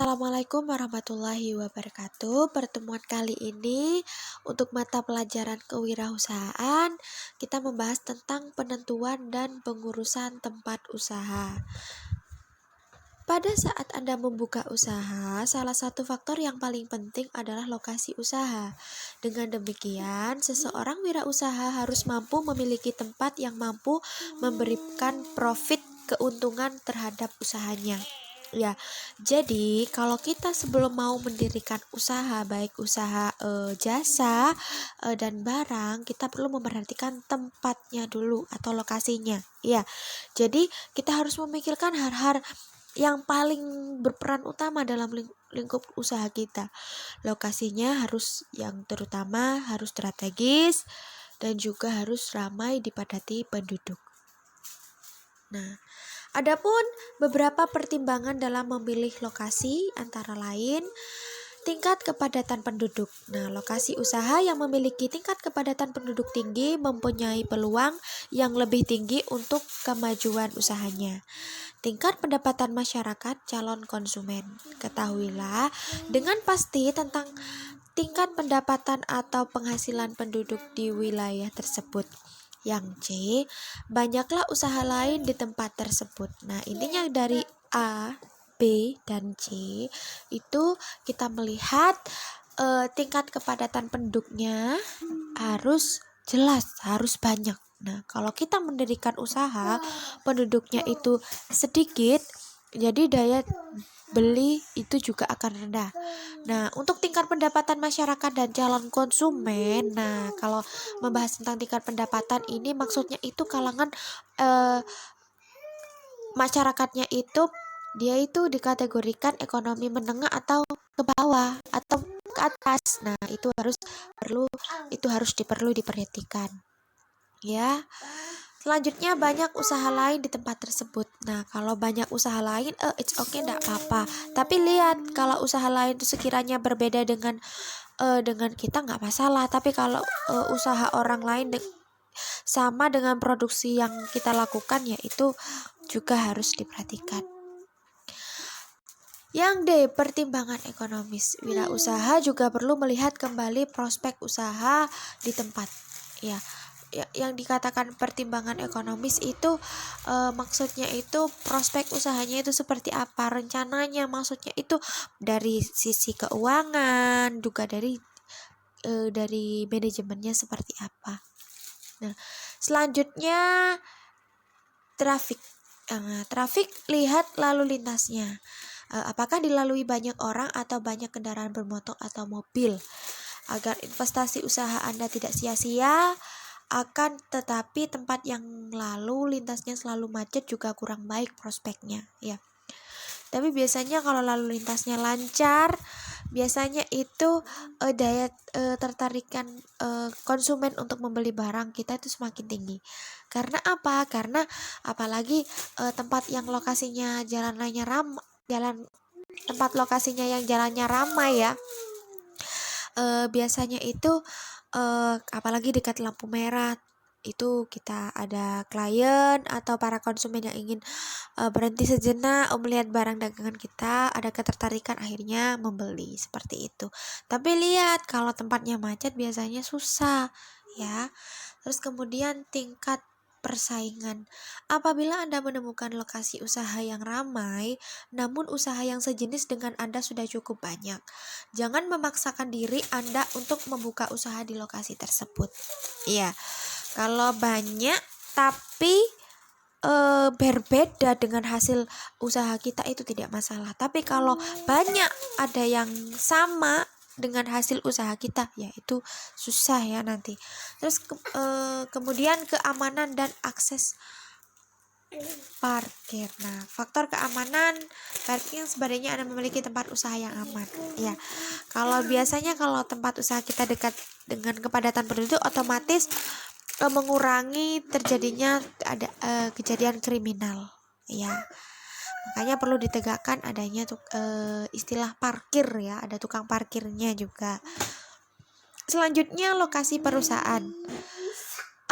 Assalamualaikum warahmatullahi wabarakatuh. Pertemuan kali ini untuk mata pelajaran kewirausahaan, kita membahas tentang penentuan dan pengurusan tempat usaha. Pada saat Anda membuka usaha, salah satu faktor yang paling penting adalah lokasi usaha. Dengan demikian, seseorang wirausaha harus mampu memiliki tempat yang mampu memberikan profit keuntungan terhadap usahanya. Ya, jadi kalau kita sebelum mau mendirikan usaha, baik usaha jasa dan barang, kita perlu memperhatikan tempatnya dulu atau lokasinya. Ya, jadi kita harus memikirkan hal-hal yang paling berperan utama dalam lingkup usaha kita. Lokasinya harus yang terutama harus strategis dan juga harus ramai dipadati penduduk. Nah, adapun beberapa pertimbangan dalam memilih lokasi antara lain tingkat kepadatan penduduk. Nah, lokasi usaha yang memiliki tingkat kepadatan penduduk tinggi mempunyai peluang yang lebih tinggi untuk kemajuan usahanya. Tingkat pendapatan masyarakat calon konsumen. Ketahuilah dengan pasti tentang tingkat pendapatan atau penghasilan penduduk di wilayah tersebut. Yang C, banyaklah usaha lain di tempat tersebut. Nah, intinya dari A, B, dan C itu kita melihat tingkat kepadatan penduduknya harus jelas, harus banyak. Nah, kalau kita mendirikan usaha, penduduknya itu sedikit, jadi daya beli itu juga akan rendah. Nah, untuk tingkat pendapatan masyarakat dan calon konsumen, nah kalau membahas tentang tingkat pendapatan ini maksudnya itu kalangan masyarakatnya itu dia itu dikategorikan ekonomi menengah atau ke bawah atau ke atas. Nah, itu harus diperhatikan. Ya. Selanjutnya banyak usaha lain di tempat tersebut. Nah, kalau banyak usaha lain, it's okay, enggak apa-apa. Tapi lihat kalau usaha lain itu sekiranya berbeda dengan kita nggak masalah. Tapi kalau usaha orang lain sama dengan produksi yang kita lakukan, ya itu juga harus diperhatikan. Yang D, pertimbangan ekonomis. Wirausaha juga perlu melihat kembali prospek usaha di tempat. Ya, yang dikatakan pertimbangan ekonomis itu maksudnya itu prospek usahanya itu seperti apa, rencananya maksudnya itu dari sisi keuangan, juga dari manajemennya seperti apa. Nah, selanjutnya trafik. Trafik, lihat lalu lintasnya. Apakah dilalui banyak orang atau banyak kendaraan bermotor atau mobil. Agar investasi usaha Anda tidak sia-sia, akan tetapi tempat yang lalu lintasnya selalu macet juga kurang baik prospeknya, ya. Tapi biasanya kalau lalu lintasnya lancar, biasanya itu daya tertarikan konsumen untuk membeli barang kita itu semakin tinggi. Karena apa? Karena apalagi tempat yang lokasinya jalannya ramai ya. Biasanya itu apalagi dekat lampu merah itu kita ada klien atau para konsumen yang ingin berhenti sejenak melihat barang dagangan kita, ada ketertarikan akhirnya membeli seperti itu. Tapi lihat kalau tempatnya macet biasanya susah ya. Terus kemudian tingkat persaingan. Apabila Anda menemukan lokasi usaha yang ramai, namun usaha yang sejenis dengan Anda sudah cukup banyak, jangan memaksakan diri Anda untuk membuka usaha di lokasi tersebut. Iya, kalau banyak tapi berbeda dengan hasil usaha kita itu tidak masalah. Tapi kalau banyak ada yang sama dengan hasil usaha kita, ya itu susah ya nanti. Terus kemudian keamanan dan akses parkir. Nah, faktor keamanan parkir sebenarnya Anda memiliki tempat usaha yang aman. Ya, kalau biasanya kalau tempat usaha kita dekat dengan kepadatan penduduk, otomatis mengurangi terjadinya ada kejadian kriminal. Ya, makanya perlu ditegakkan adanya istilah parkir ya, ada tukang parkirnya juga. Selanjutnya lokasi perusahaan.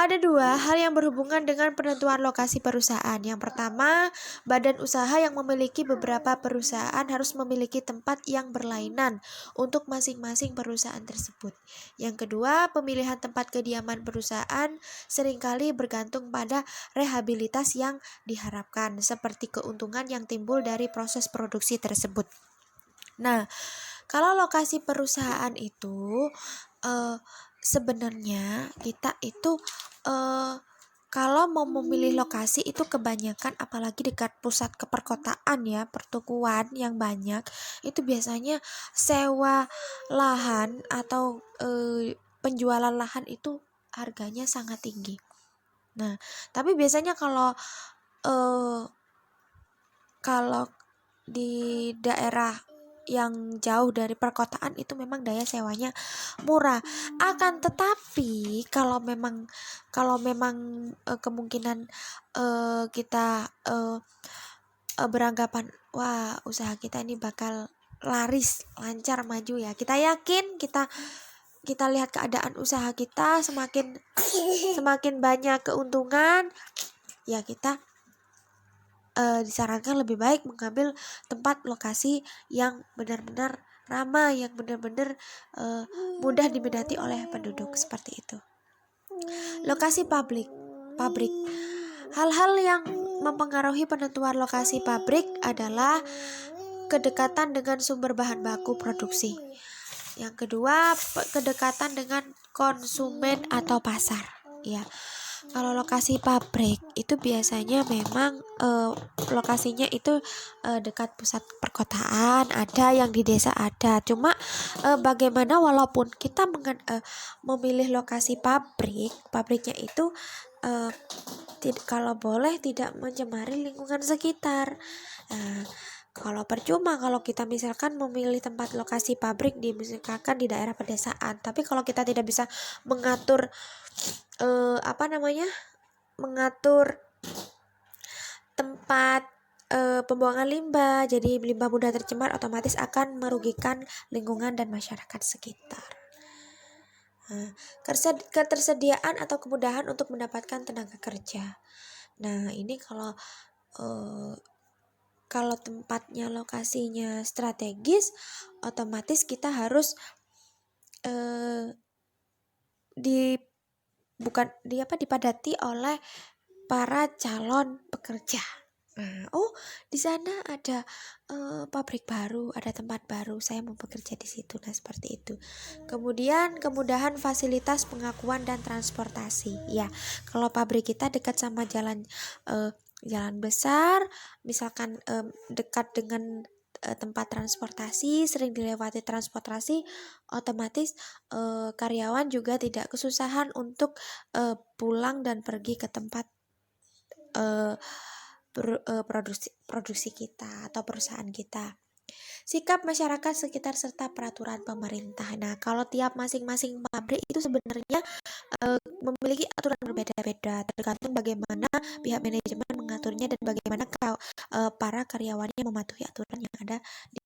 Ada dua hal yang berhubungan dengan penentuan lokasi perusahaan. Yang pertama, badan usaha yang memiliki beberapa perusahaan harus memiliki tempat yang berlainan untuk masing-masing perusahaan tersebut. Yang kedua, pemilihan tempat kediaman perusahaan seringkali bergantung pada rehabilitas yang diharapkan, seperti keuntungan yang timbul dari proses produksi tersebut. Nah, kalau lokasi perusahaan itu sebenarnya kita itu kalau mau memilih lokasi itu kebanyakan apalagi dekat pusat perkotaan ya, pertokoan yang banyak, itu biasanya sewa lahan atau penjualan lahan itu harganya sangat tinggi. Nah, tapi biasanya eh, kalau di daerah yang jauh dari perkotaan itu memang daya sewanya murah. Akan tetapi kalau memang kemungkinan kita beranggapan wah usaha kita ini bakal laris, lancar, maju ya. Kita yakin kita lihat keadaan usaha kita semakin banyak keuntungan ya kita disarankan lebih baik mengambil tempat lokasi yang benar-benar ramai, yang benar-benar mudah diminati oleh penduduk seperti itu. Lokasi pabrik. Hal-hal yang mempengaruhi penentuan lokasi pabrik adalah kedekatan dengan sumber bahan baku produksi. Yang kedua, kedekatan dengan konsumen atau pasar. Ya, kalau lokasi pabrik itu biasanya memang lokasinya itu dekat pusat perkotaan, ada yang di desa ada. Cuma bagaimana walaupun kita memilih lokasi pabriknya itu kalau boleh tidak mencemari lingkungan sekitar. Kalau percuma kalau kita misalkan memilih tempat lokasi pabrik misalkan di daerah pedesaan, tapi kalau kita tidak bisa mengatur mengatur tempat pembuangan limbah, jadi limbah mudah tercemar otomatis akan merugikan lingkungan dan masyarakat sekitar. Ketersediaan atau kemudahan untuk mendapatkan tenaga kerja. Nah, ini kalau tempatnya lokasinya strategis, otomatis kita harus dipadati oleh para calon pekerja. Di sana ada pabrik baru, ada tempat baru, saya mau bekerja di situ. Nah, seperti itu. Kemudian kemudahan fasilitas pengakuan dan transportasi. Ya, kalau pabrik kita dekat sama jalan besar, misalkan dekat dengan tempat transportasi, sering dilewati transportasi, otomatis karyawan juga tidak kesusahan untuk pulang dan pergi ke tempat produksi kita atau perusahaan kita. Sikap masyarakat sekitar serta peraturan pemerintah. Nah, kalau tiap masing-masing pabrik itu sebenarnya memiliki aturan berbeda-beda, tergantung bagaimana pihak manajemen mengaturnya dan bagaimana para karyawannya mematuhi aturan yang ada di